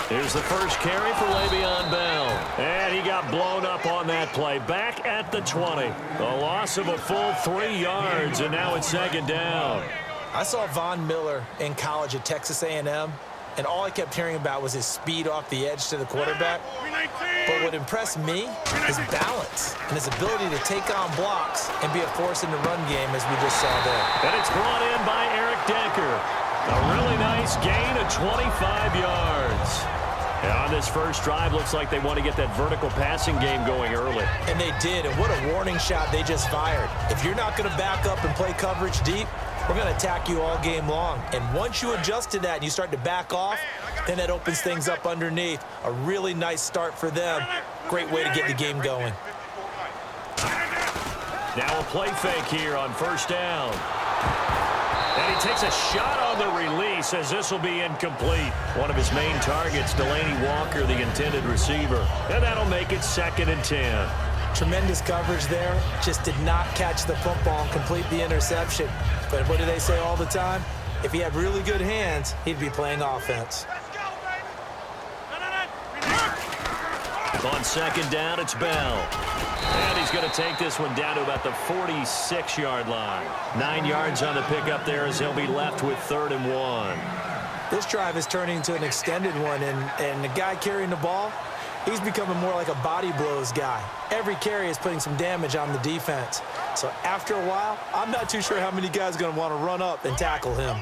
Here's the first carry for Le'Veon Bell. And he got blown up on that play. Back at the 20. A loss of a full 3 yards, and now it's second down. I saw Von Miller in college at Texas A&M, and all I kept hearing about was his speed off the edge to the quarterback. But what impressed me is balance and his ability to take on blocks and be a force in the run game, as we just saw there. And it's brought in by Eric Decker. A really nice gain of 25 yards. And on this first drive, looks like they want to get that vertical passing game going early. And they did, and what a warning shot they just fired. If you're not going to back up and play coverage deep, we're going to attack you all game long. And once you adjust to that and you start to back off, then that opens things up underneath. A really nice start for them. Great way to get the game going. Now a play fake here on first down. And he takes a shot on the release as this will be incomplete. One of his main targets, Delaney Walker, the intended receiver. And that'll make it 2nd and 10. Tremendous coverage there. Just did not catch the football and complete the interception. But what do they say all the time? If he had really good hands, he'd be playing offense. On second down, it's Bell. And he's going to take this one down to about the 46-yard line. 9 yards on the pickup there as he'll be left with 3rd and 1. This drive is turning into an extended one, and the guy carrying the ball, he's becoming more like a body blows guy. Every carry is putting some damage on the defense. So after a while, I'm not too sure how many guys are going to want to run up and tackle him.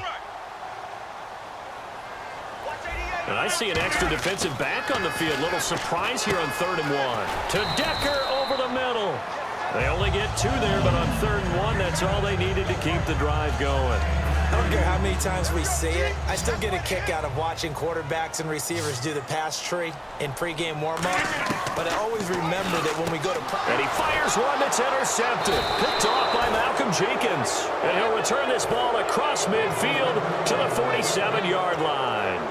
And I see an extra defensive back on the field. Little surprise here on 3rd and 1. To Decker over the middle. They only get 2 there, but on 3rd and 1, that's all they needed to keep the drive going. I don't care how many times we see it. I still get a kick out of watching quarterbacks and receivers do the pass tree in pregame warm-up. But I always remember that when we go to practice. And he fires one that's intercepted. Picked off by Malcolm Jenkins. And he'll return this ball across midfield to the 47-yard line.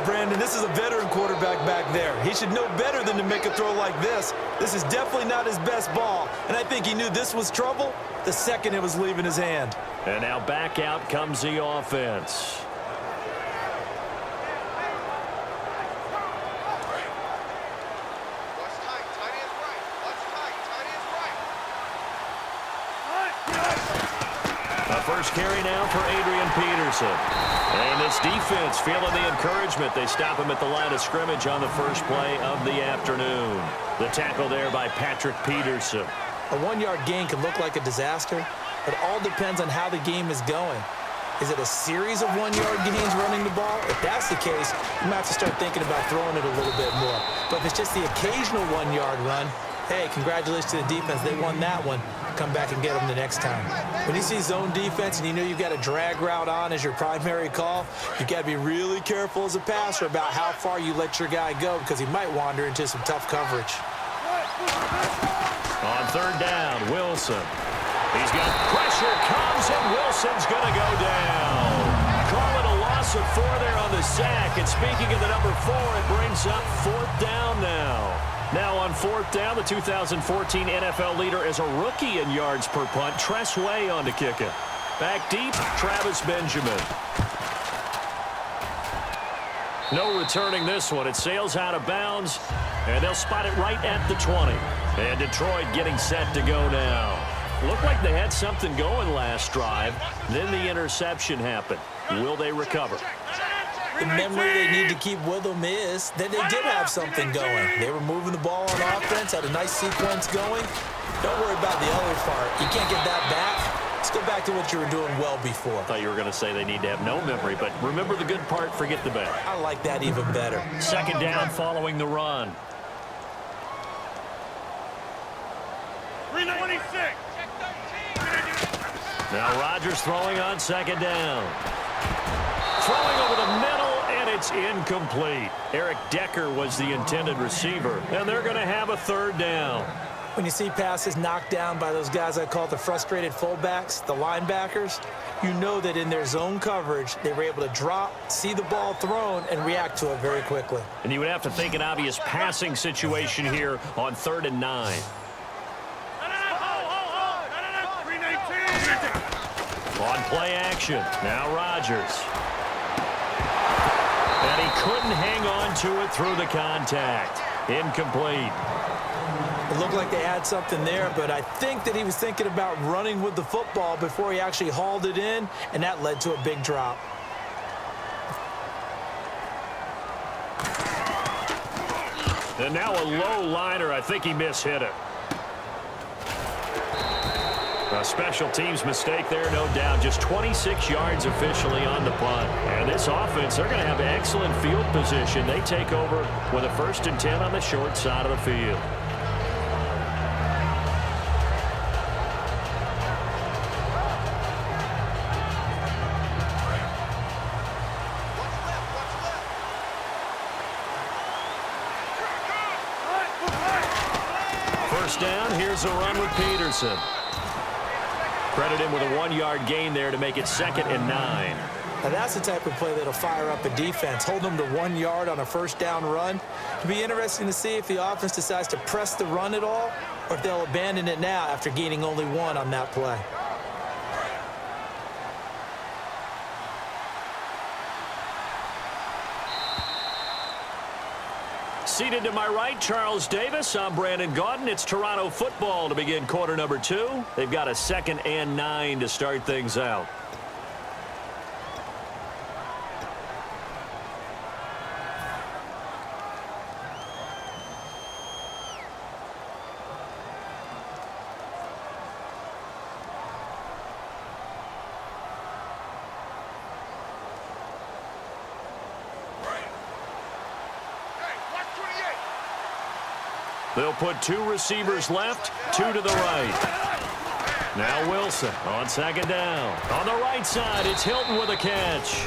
Brandon, this is a veteran quarterback back there. He should know better than to make a throw like this. This is definitely not his best ball, and I think he knew this was trouble the second it was leaving his hand. And now back out comes the offense. First carry now for Adrian Peterson. And this defense feeling the encouragement. They stop him at the line of scrimmage on the first play of the afternoon. The tackle there by Patrick Peterson. A 1-yard gain can look like a disaster. It all depends on how the game is going. Is it a series of 1-yard gains running the ball? If that's the case, you might have to start thinking about throwing it a little bit more. But if it's just the occasional 1-yard run, hey, congratulations to the defense. They won that one. Come back and get them the next time. When you see zone defense and you know you've got a drag route on as your primary call, you've got to be really careful as a passer about how far you let your guy go because he might wander into some tough coverage. On 3rd down, Wilson. He's got pressure, comes, and Wilson's going to go down. Call it a loss of 4 there on the sack. And speaking of the number 4, it brings up 4th down now. Now on 4th down, the 2014 NFL leader is a rookie in yards per punt. Tress Way on to kick it. Back deep, Travis Benjamin. No returning this one. It sails out of bounds, and they'll spot it right at the 20. And Detroit getting set to go now. Looked like they had something going last drive. Then the interception happened. Will they recover? The memory they need to keep with them is that they did have something going. They were moving the ball on offense, had a nice sequence going. Don't worry about the other part. You can't get that back. Let's go back to what you were doing well before. I thought you were going to say they need to have no memory, but remember the good part, forget the bad. I like that even better. 2nd down following the run. 326. Now Rodgers throwing on 2nd down. Throwing over the middle, and it's incomplete. Eric Decker was the intended receiver, and they're going to have a 3rd down. When you see passes knocked down by those guys I call the frustrated fullbacks, the linebackers, you know that in their zone coverage, they were able to drop, see the ball thrown, and react to it very quickly. And you would have to think an obvious passing situation here on 3rd and 9. On play action, now Rodgers. And he couldn't hang on to it through the contact. Incomplete. It looked like they had something there, but I think that he was thinking about running with the football before he actually hauled it in, and that led to a big drop. And now a low liner. I think he mishit it. A special teams mistake there, no doubt. Just 26 yards officially on the punt. And this offense, they're going to have excellent field position. They take over with a 1st and 10 on the short side of the field. First down, here's a run with Peterson. Credit him with a 1-yard gain there to make it 2nd and 9. Now that's the type of play that'll fire up a defense. Hold them to 1 yard on a first down run. It'll be interesting to see if the offense decides to press the run at all, or if they'll abandon it now after gaining only 1 on that play. Seated to my right, Charles Davis. I'm Brandon Gaudin. It's Toronto football to begin quarter number 2. They've got a 2nd and 9 to start things out. They'll put 2 receivers left, 2 to the right. Now Wilson on 2nd down. On the right side, it's Hilton with a catch.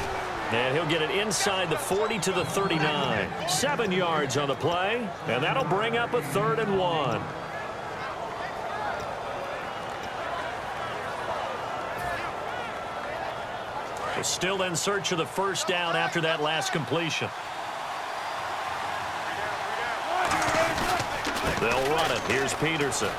And he'll get it inside the 40 to the 39. 7 yards on the play, and that'll bring up a 3rd and 1. They're still in search of the first down after that last completion. They'll run it. Here's Peterson.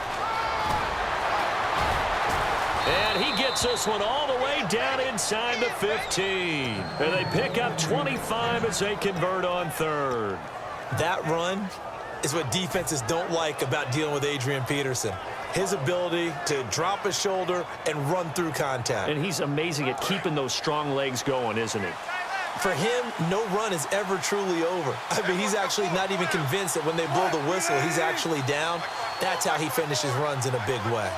And he gets this one all the way down inside the 15. And they pick up 25 as they convert on 3rd. That run is what defenses don't like about dealing with Adrian Peterson. His ability to drop his shoulder and run through contact. And he's amazing at keeping those strong legs going, isn't he? For him, no run is ever truly over. I mean, he's actually not even convinced that when they blow the whistle, he's actually down. That's how he finishes runs in a big way.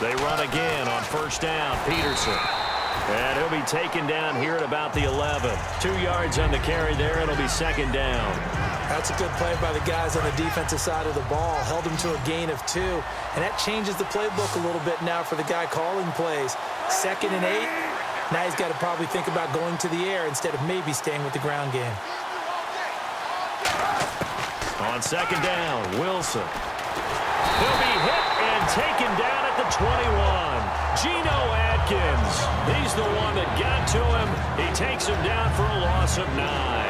They run again on first down. Peterson. And he'll be taken down here at about the 11. 2 yards on the carry there. It'll be 2nd down. That's a good play by the guys on the defensive side of the ball. Held him to a gain of 2. And that changes the playbook a little bit now for the guy calling plays. 2nd and 8. Now he's got to probably think about going to the air instead of maybe staying with the ground game. On 2nd down, Wilson. He'll be hit and taken down at the 21. Geno Atkins. He's the one that got to him. He takes him down for a loss of 9.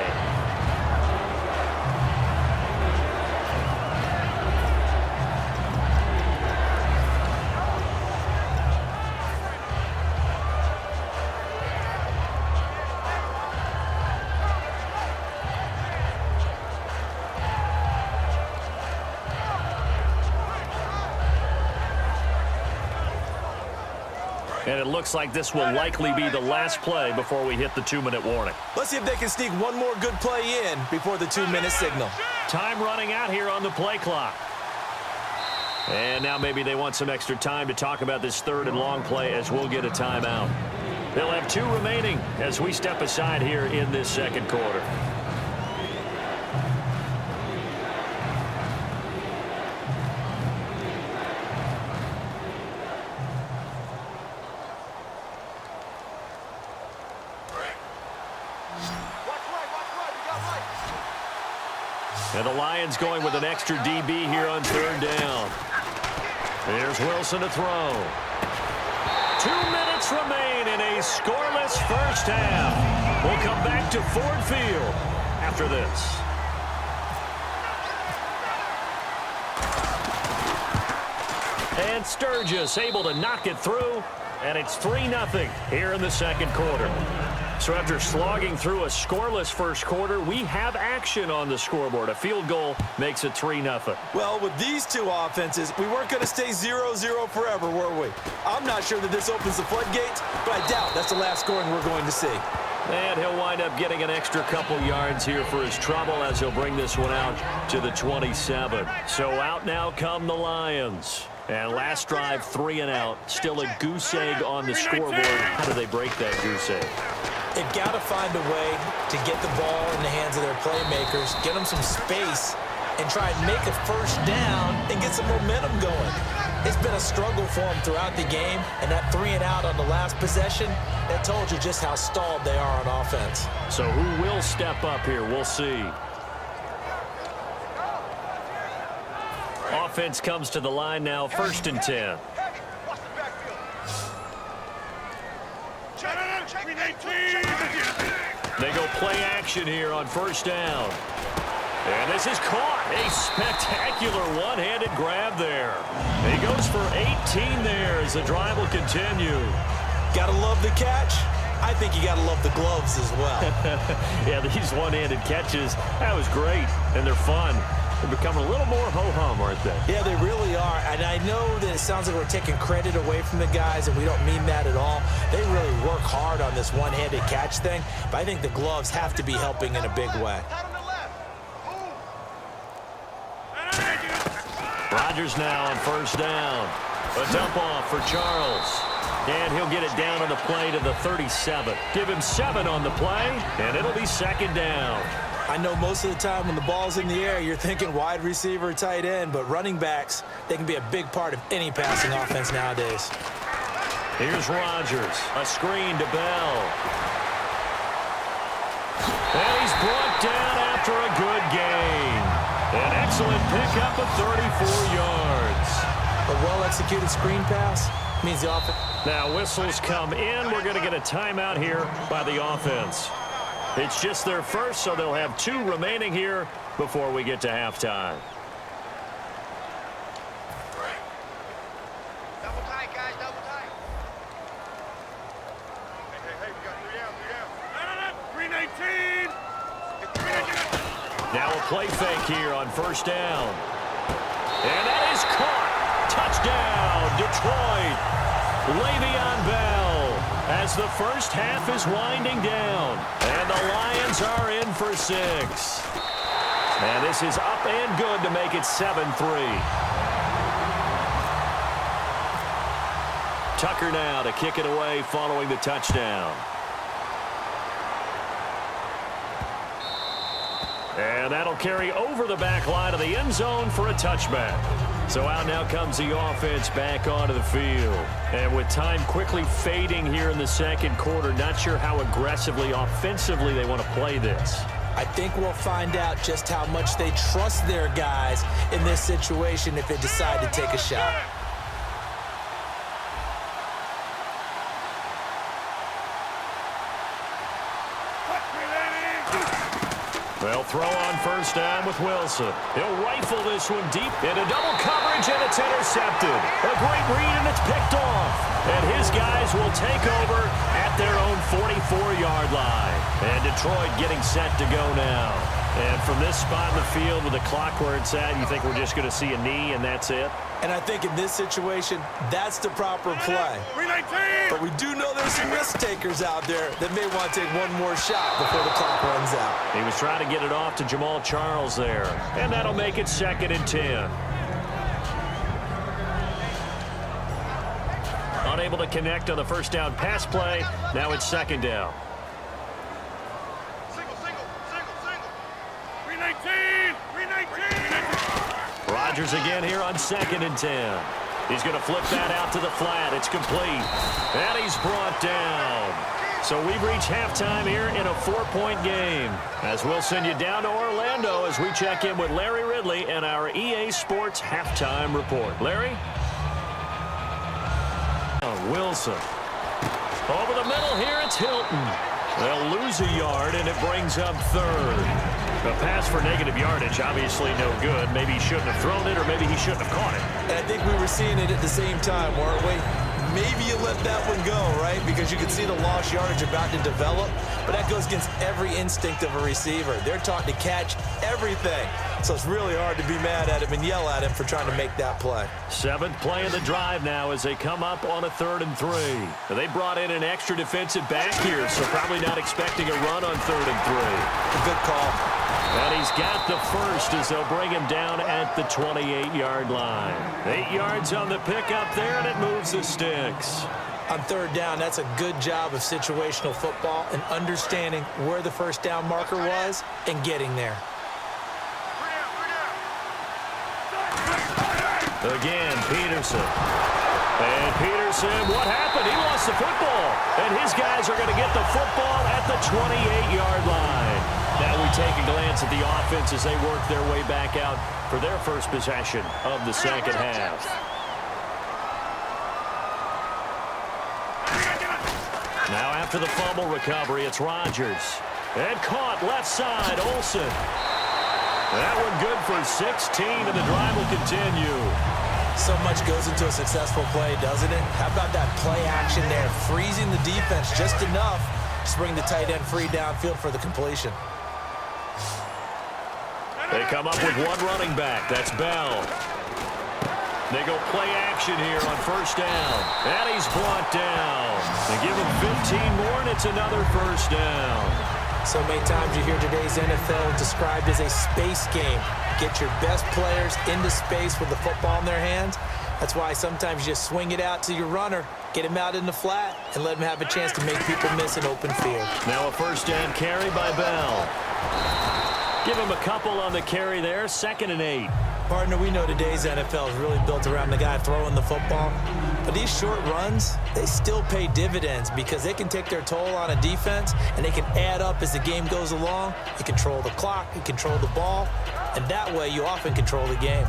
And it looks like this will likely be the last play before we hit the 2-minute warning. Let's see if they can sneak one more good play in before the 2-minute signal. Time running out here on the play clock. And now maybe they want some extra time to talk about this 3rd and long play as we'll get a timeout. They'll have 2 remaining as we step aside here in this 2nd quarter. And the Lions going with an extra DB here on 3rd down. Here's Wilson to throw. 2 minutes remain in a scoreless first half. We'll come back to Ford Field after this. And Sturgis able to knock it through, and it's 3-0 here in the second quarter. So after slogging through a scoreless first quarter, we have action on the scoreboard. A field goal makes it 3-0. Well, with these two offenses, we weren't going to stay 0-0 forever, were we? I'm not sure that this opens the floodgates, but I doubt that's the last scoring we're going to see. And he'll wind up getting an extra couple yards here for his trouble as he'll bring this one out to the 27. So out now come the Lions. And last drive, 3 and out. Still a goose egg on the scoreboard. How do they break that goose egg? They've got to find a way to get the ball in the hands of their playmakers, get them some space, and try and make a first down and get some momentum going. It's been a struggle for them throughout the game, and that 3 and out on the last possession, that told you just how stalled they are on offense. So who will step up here? We'll see. Offense comes to the line now, 1st and 10. They go play action here on 1st down. And this is caught. A spectacular one-handed grab there. He goes for 18 there as the drive will continue. Got to love the catch. I think you got to love the gloves as well. Yeah, these one-handed catches, that was great, and they're fun. They're becoming a little more ho-hum, aren't they? Yeah, they really are. And I know that it sounds like we're taking credit away from the guys, and we don't mean that at all. They really work hard on this one-handed catch thing, but I think the gloves have to be helping in a big way. Rodgers now on 1st down. A dump off for Charles. And he'll get it down on the play to the 37. Give him 7 on the play, and it'll be 2nd down. I know most of the time when the ball's in the air, you're thinking wide receiver, tight end, but running backs, they can be a big part of any passing offense nowadays. Here's Rodgers. A screen to Bell. And he's brought down after a good gain. An excellent pickup of 34 yards. A well-executed screen pass means the offense. Now whistles come in. We're going to get a timeout here by the offense. It's just their first, so they'll have 2 remaining here before we get to halftime. Double tight, guys, double tight. Hey, we got 3 down. 319. Now a play fake here on 1st down. And that is caught. Touchdown, Detroit. Le'Veon Bell as the first half is winding down. And the Lions are in for 6. And this is up and good to make it 7-3. Tucker now to kick it away following the touchdown. And that'll carry over the back line of the end zone for a touchback. So out now comes the offense back onto the field. And with time quickly fading here in the second quarter, not sure how aggressively, offensively they want to play this. I think we'll find out just how much they trust their guys in this situation if they decide to take a shot. They'll throw on 1st down with Wilson. He'll rifle this one deep into double coverage, and it's intercepted. A great read, and it's picked off. And his guys will take over at their own 44-yard line. And Detroit getting set to go now. And from this spot in the field with the clock where it's at, you think we're just going to see a knee and that's it? And I think in this situation, that's the proper play. But we do know there's some risk takers out there that may want to take one more shot before the clock runs out. He was trying to get it off to Jamal Charles there. And that'll make it 2nd and 10. Unable to connect on the 1st down pass play. Now it's 2nd down. Rodgers again here on 2nd and 10. He's going to flip that out to the flat. It's complete. And he's brought down. So we've reached halftime here in a 4-point game. As we'll send you down to Orlando as we check in with Larry Ridley and our EA Sports halftime report. Larry? Wilson. Over the middle here, it's Hilton. They'll lose a yard, and it brings up 3rd. A pass for negative yardage, obviously no good. Maybe he shouldn't have thrown it, or maybe he shouldn't have caught it. And I think we were seeing it at the same time, weren't we? Maybe you let that one go, right? Because you can see the lost yardage about to develop. But that goes against every instinct of a receiver. They're taught to catch everything. So it's really hard to be mad at him and yell at him for trying to make that play. 7th play of the drive now as they come up on a 3rd and 3. They brought in an extra defensive back here, so probably not expecting a run on 3rd and 3. A good call. And he's got the first as they'll bring him down at the 28-yard line. 8 yards on the pickup there, and it moves the sticks. On 3rd down, that's a good job of situational football and understanding where the first down marker was and getting there. Again, Peterson. And Peterson, what happened? He lost the football. And his guys are going to get the football at the 28-yard line. Now we take a glance at the offense as they work their way back out for their first possession of the second half. Now after the fumble recovery, it's Rodgers. And caught left side, Olsen. That one good for 16, and the drive will continue. So much goes into a successful play, doesn't it? How about that play action there? Freezing the defense just enough to bring the tight end free downfield for the completion. They come up with one running back. That's Bell. They go play action here on 1st down. And he's brought down. They give him 15 more, and it's another 1st down. So many times you hear today's NFL described as a space game. Get your best players into space with the football in their hands. That's why sometimes you just swing it out to your runner, get him out in the flat, and let him have a chance to make people miss an open field. Now a 1st down carry by Bell. Give him a couple on the carry there, 2nd and 8. Partner, we know today's NFL is really built around the guy throwing the football. But these short runs, they still pay dividends because they can take their toll on a defense and they can add up as the game goes along. You control the clock, you control the ball, and that way you often control the game.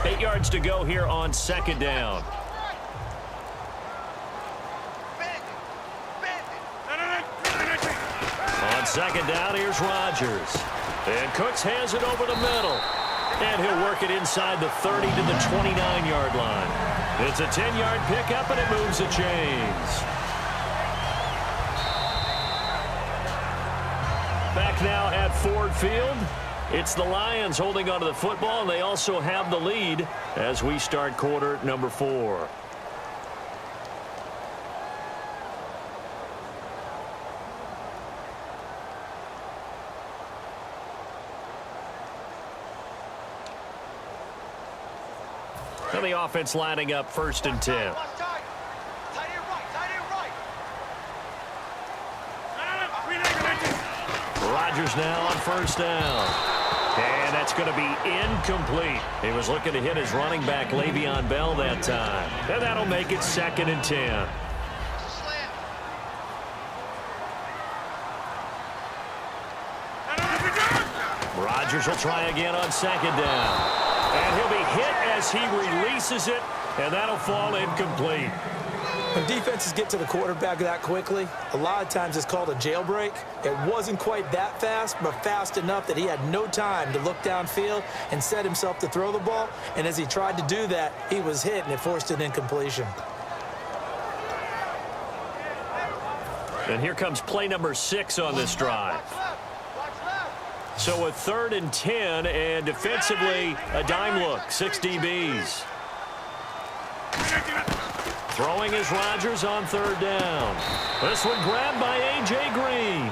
8 yards to go here on 2nd down. On 2nd down, here's Rodgers. And Cooks has it over the middle. And he'll work it inside the 30 to the 29-yard line. It's a 10-yard pickup, and it moves the chains. Back now at Ford Field. It's the Lions holding onto the football, and they also have the lead as we start quarter number 4. And the offense lining up 1st and 10. Rodgers now on 1st down. And that's going to be incomplete. He was looking to hit his running back, Le'Veon Bell, that time. And that'll make it 2nd and 10. Rodgers will try again on 2nd down. And he'll be hit as he releases it, and that'll fall incomplete. When defenses get to the quarterback that quickly, a lot of times it's called a jailbreak. It wasn't quite that fast, but fast enough that he had no time to look downfield and set himself to throw the ball. And as he tried to do that, he was hit, and it forced an incompletion. And here comes play number 6 on this drive. So a 3rd and 10, and defensively, a dime look, 6 DBs. Throwing is Rodgers on 3rd down. This one grabbed by A.J. Green.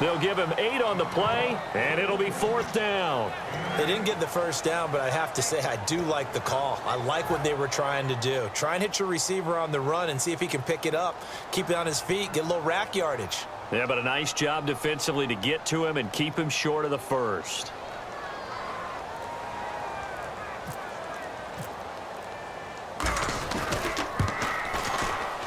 They'll give him 8 on the play, and it'll be 4th down. They didn't get the first down, but I have to say I do like the call. I like what they were trying to do. Try and hit your receiver on the run and see if he can pick it up, keep it on his feet, get a little rack yardage. Yeah, but a nice job defensively to get to him and keep him short of the first.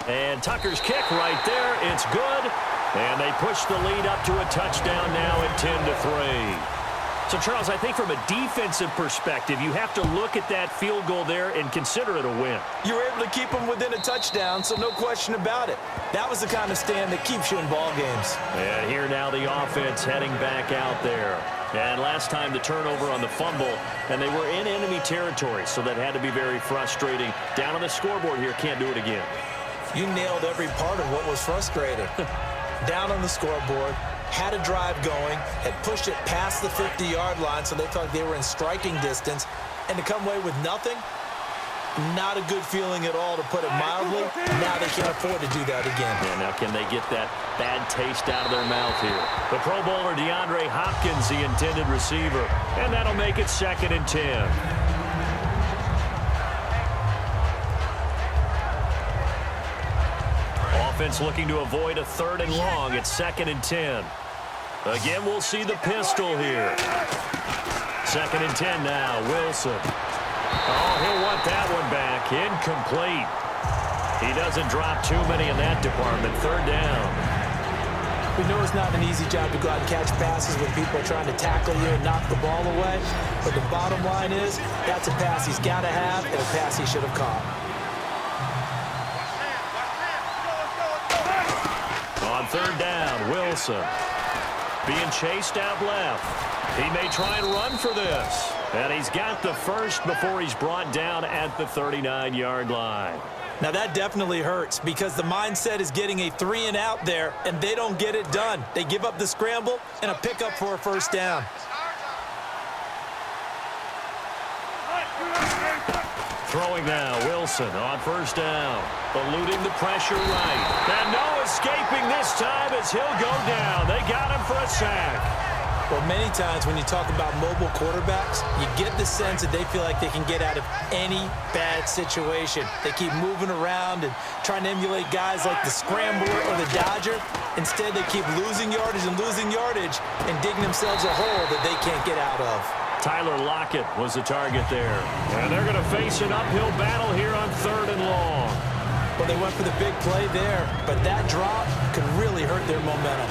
And Tucker's kick right there. It's good. And they push the lead up to a touchdown now at 10-3. So, Charles, I think from a defensive perspective, you have to look at that field goal there and consider it a win. You were able to keep them within a touchdown, so no question about it. That was the kind of stand that keeps you in ball games. And here now the offense heading back out there. And last time the turnover on the fumble, and they were in enemy territory, so that had to be very frustrating. Down on the scoreboard here, can't do it again. You nailed every part of what was frustrating. Down on the scoreboard, had a drive going, had pushed it past the 50-yard line, so they felt like they were in striking distance, and to come away with nothing, not a good feeling at all, to put it mildly. Now they can't afford to do that again. Yeah, now can they get that bad taste out of their mouth here? The Pro Bowler DeAndre Hopkins, the intended receiver, and that'll make it 2nd and 10. Offense looking to avoid a 3rd and long. It's 2nd and 10. Again, we'll see the pistol here. 2nd and 10 now. Wilson. Oh, he'll want that one back. Incomplete. He doesn't drop too many in that department. 3rd down. We know it's not an easy job to go out and catch passes when people are trying to tackle you and knock the ball away. But the bottom line is, that's a pass he's got to have and a pass he should have caught. On 3rd down, Wilson being chased out left. He may try and run for this. And he's got the first before he's brought down at the 39-yard line. Now that definitely hurts because the mindset is getting a 3-and-out there, and they don't get it done. They give up the scramble and a pickup for a 1st down. Throwing now, Wilson on 1st down. Eluding the pressure right. And no escaping this time as he'll go down. They got him for a sack. Well, many times when you talk about mobile quarterbacks, you get the sense that they feel like they can get out of any bad situation. They keep moving around and trying to emulate guys like the Scrambler or the Dodger. Instead, they keep losing yardage and digging themselves a hole that they can't get out of. Tyler Lockett was the target there. And they're going to face an uphill battle here on 3rd and long. Well, they went for the big play there, but that drop could really hurt their momentum.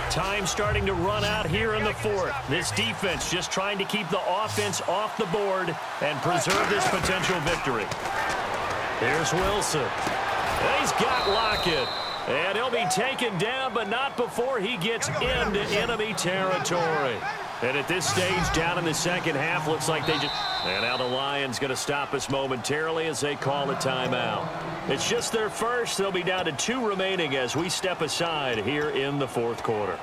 Time starting to run out here in the 4th. This defense just trying to keep the offense off the board and preserve this potential victory. Here's Wilson. And he's got Lockett. And he'll be taken down, but not before he gets into enemy territory. And at this stage, down in the 2nd half, looks like they just... And now the Lions going to stop us momentarily as they call a timeout. It's just their first. They'll be down to 2 remaining as we step aside here in the 4th quarter.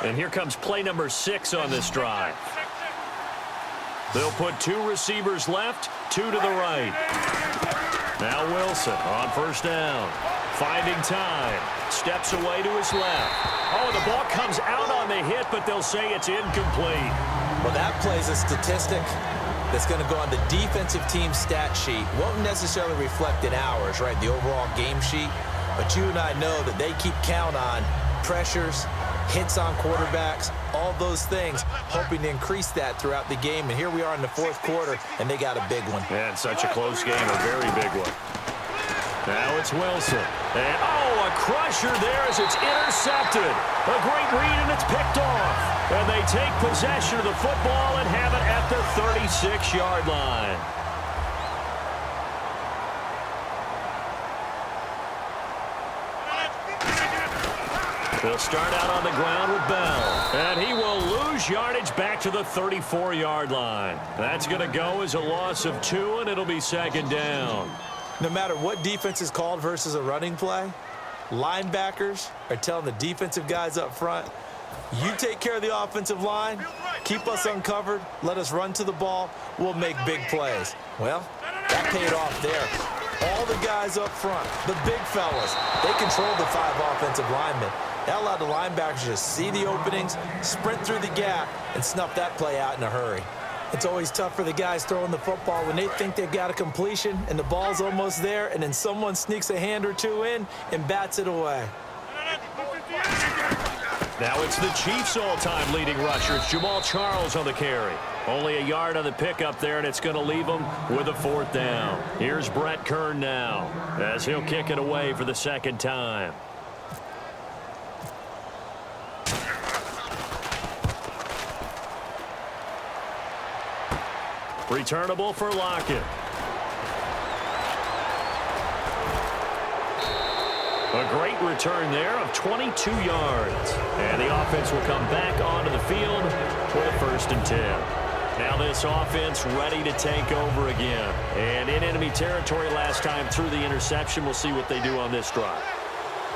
And here comes play number 6 on this drive. They'll put 2 receivers left, 2 to the right. Now Wilson on 1st down. Finding time. Steps away to his left. Oh, the ball comes out on the hit, but they'll say it's incomplete. Well, that plays a statistic that's going to go on the defensive team stat sheet. Won't necessarily reflect in ours, right, the overall game sheet. But you and I know that they keep count on pressures, hits on quarterbacks, all those things, hoping to increase that throughout the game. And here we are in the 4th quarter, and they got a big one. And such a close game, a very big one. Now it's Wilson. And, oh, a crusher there as it's intercepted. A great read, and it's picked off. And they take possession of the football and have it at the 36-yard line. They'll start out on the ground with Bell. And he will lose yardage back to the 34-yard line. That's going to go as a loss of 2, and it'll be 2nd down. No matter what defense is called versus a running play, linebackers are telling the defensive guys up front, you take care of the offensive line, keep us uncovered, let us run to the ball, we'll make big plays. Well, that paid off there. All the guys up front, the big fellas, they controlled the 5 offensive linemen. That allowed the linebackers to see the openings, sprint through the gap, and snuff that play out in a hurry. It's always tough for the guys throwing the football when they think they've got a completion and the ball's almost there, and then someone sneaks a hand or 2 in and bats it away. Now it's the Chiefs' all-time leading rusher. It's Jamal Charles on the carry. Only a yard on the pickup there, and it's going to leave them with a 4th down. Here's Brett Kern now as he'll kick it away for the 2nd time. Returnable for Lockett. A great return there of 22 yards. And the offense will come back onto the field for the 1st and 10. Now this offense ready to take over again. And in enemy territory last time through the interception. We'll see what they do on this drive.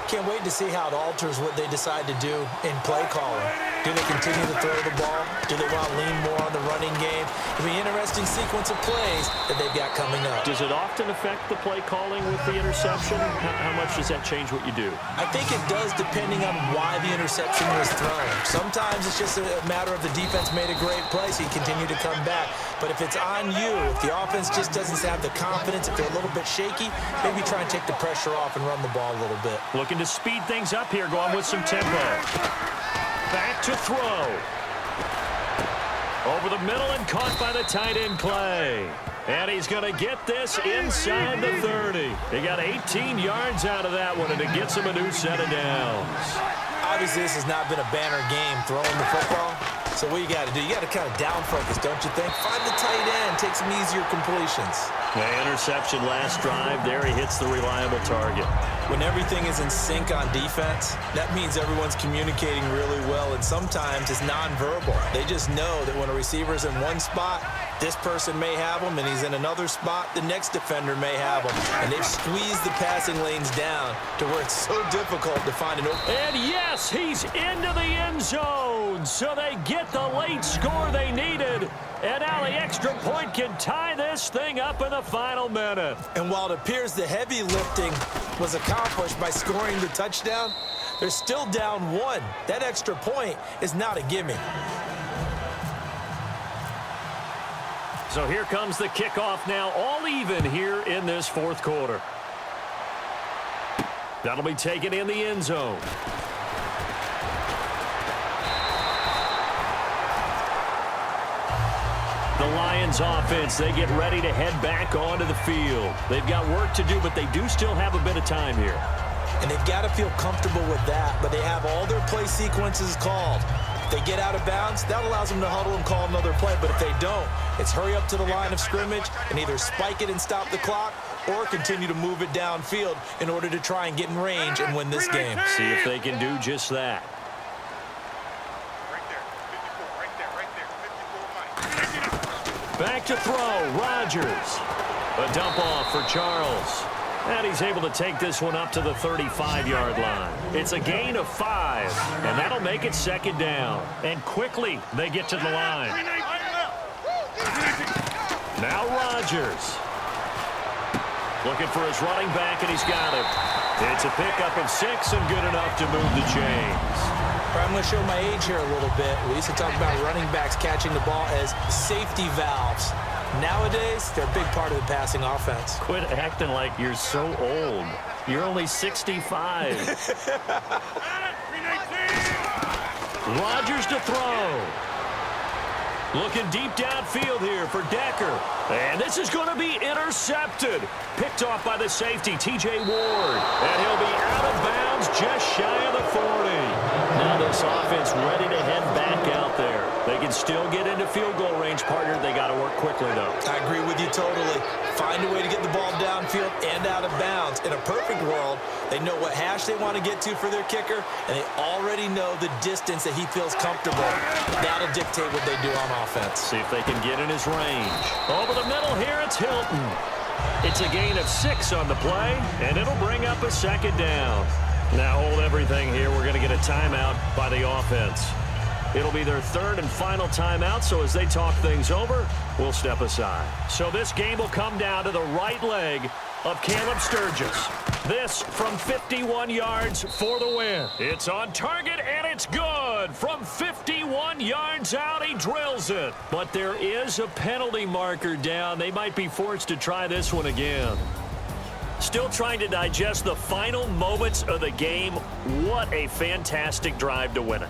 Can't wait to see how it alters what they decide to do in play calling. Do they continue to throw the ball? Do they want to lean more on the running game? It'll be an interesting sequence of plays that they've got coming up. Does it often affect the play calling with the interception? How much does that change what you do? I think it does depending on why the interception was thrown. Sometimes it's just a matter of the defense made a great play, so you continue to come back. But if it's on you, if the offense just doesn't have the confidence, if they're a little bit shaky, maybe try and take the pressure off and run the ball a little bit. Looking to speed things up here, going with some tempo. Back to throw. Over the middle and caught by the tight end Clay. And he's going to get this inside the 30. He got 18 yards out of that one, and it gets him a new set of downs. Obviously, this has not been a banner game throwing the football. So what you got to do, you got to kind of down focus, don't you think? Find the tight end, take some easier completions. The interception last drive there, he hits the reliable target. When everything is in sync on defense, that means everyone's communicating really well, and sometimes it's nonverbal. They just know that when a receiver's in one spot, this person may have him, and he's in another spot, the next defender may have him. And they've squeezed the passing lanes down to where it's so difficult to find an open. And yes, he's into the end zone, so they get the late score they needed. And now the extra point can tie this thing up in the final minute. And while it appears the heavy lifting was accomplished by scoring the touchdown, they're still down 1. That extra point is not a gimme. So here comes the kickoff now, all even here in this 4th quarter. That'll be taken in the end zone. The Lions offense, they get ready to head back onto the field. They've got work to do, but they do still have a bit of time here. And they've got to feel comfortable with that, but they have all their play sequences called. If they get out of bounds, that allows them to huddle and call another play, but if they don't, it's hurry up to the line of scrimmage and either spike it and stop the clock or continue to move it downfield in order to try and get in range and win this game. See if they can do just that. Back to throw, Rodgers. A dump off for Charles. And he's able to take this one up to the 35-yard line. It's a gain of 5, and that'll make it 2nd down. And quickly, they get to the line. Now Rodgers. Looking for his running back, and he's got him. It's a pickup of 6 and good enough to move the chains. I'm going to show my age here a little bit. We used to talk about running backs catching the ball as safety valves. Nowadays, they're a big part of the passing offense. Quit acting like you're so old. You're only 65. Rodgers to throw. Looking deep downfield here for Decker. And this is going to be intercepted. Picked off by the safety, T.J. Ward. And he'll be out of bounds just shy of the 40. Now this offense ready to head back out there. They can still get into field goal range, partner. They got to work quickly, though. I agree with you totally. Find a way to get the ball downfield and out of bounds. In a perfect world, they know what hash they want to get to for their kicker, and they already know the distance that he feels comfortable. That'll dictate what they do on offense. See if they can get in his range. Over the middle here, it's Hilton. It's a gain of 6 on the play, and it'll bring up a 2nd down. Now hold everything here. We're going to get a timeout by the offense. It'll be their 3rd and final timeout, so as they talk things over, we'll step aside. So this game will come down to the right leg of Caleb Sturgis. This from 51 yards for the win. It's on target, and it's good. From 51 yards out, he drills it. But there is a penalty marker down. They might be forced to try this one again. Still trying to digest the final moments of the game. What a fantastic drive to win it.